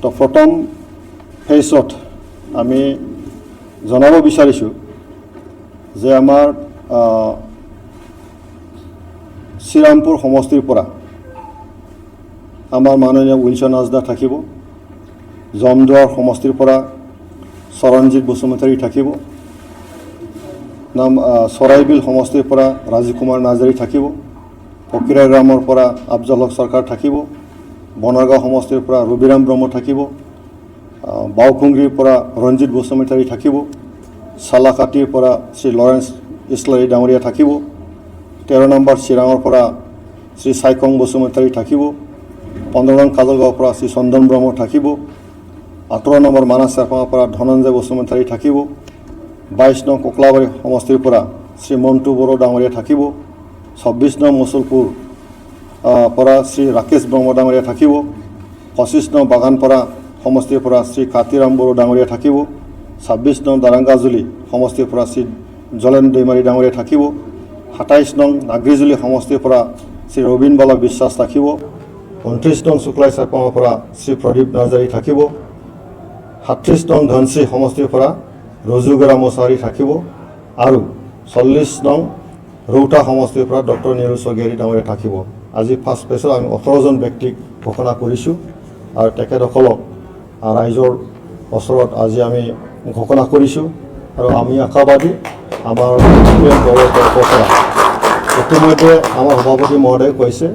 তো প্ৰথম ফেজত আমি জনাব বিচাৰিছোঁ যে আমাৰ শ্ৰীৰামপুৰ সমষ্টিৰ পৰা আমাৰ মাননীয় উইলছন হাজদা থাকিব, জমদুৱাৰ সমষ্টিৰ পৰা চৰণজিৎ বসুমতাৰী থাকিব, চৰাইবিল সমষ্টিৰ পৰা ৰাজীৱ কুমাৰ নাৰ্জাৰী থাকিব, ফকিৰা গ্ৰামৰ পৰা আফজল হক চৰকাৰ থাকিব, বনগাঁও সমষ্টিৰ পৰা ৰবিৰাম ব্ৰহ্ম থাকিব, বাওকুংগীৰ পৰা ৰঞ্জিত বসুমতাৰী থাকিব, চালাকাটিৰ পৰা শ্ৰী লৰেন্স ইছলাৰী ডাঙৰীয়া থাকিব, 13 নম্বৰ চিৰাঙৰ পৰা শ্ৰী চাইকং বসুমতাৰী থাকিব, 15 নং কাজলগাঁৱৰ পৰা শ্ৰী চন্দন ব্ৰহ্ম থাকিব, 18 নম্বৰ মানাহ চেৰপাঙৰ পৰা ধনঞ্জয় বসুমতাৰী থাকিব, 22 নং কোকলাবাৰী সমষ্টিৰ পৰা শ্ৰী মণ্টু বড়ো ডাঙৰীয়া থাকিব, 26 নং মুছলপুৰ পৰা শ্ৰী ৰাকেশ ব্ৰহ্ম ডাঙৰীয়া থাকিব, 25 নং বাগানপাৰা সমষ্টিৰ পৰা শ্ৰী কাতিৰাম বড়ো ডাঙৰীয়া থাকিব, 26 নং দাৰাংগাজুলি সমষ্টিৰ পৰা শ্ৰী জলেন দৈমাৰী ডাঙৰীয়া থাকিব, 27 নং নাগৰিজুলি সমষ্টিৰ পৰা শ্ৰী ৰবীন বালা বিশ্বাস থাকিব, 29 নং শুক্লাই চেৰপাঙৰ পৰা শ্ৰী প্ৰদীপ নাৰ্জাৰী থাকিব, 37 নং ধনশ্ৰী সমষ্টিৰ পৰা ৰজুগৰা মোছাৰী থাকিব আৰু 40 নং ৰৌতা সমষ্টিৰ পৰা ডক্টৰ নিৰু চগিয়াৰী ডাঙৰীয়া থাকিব। আজি ফাৰ্ষ্ট ফেজত আমি 18জন ব্যক্তিক ঘোষণা কৰিছোঁ আৰু তেখেতসকলক ৰাইজৰ ওচৰত আজি আমি ঘোষণা কৰিছোঁ আৰু আমি আশাবাদী আমাৰ দলৰ তৰফৰ পৰা ইতিমধ্যে আমাৰ সভাপতি মহোদয়ে কৈছে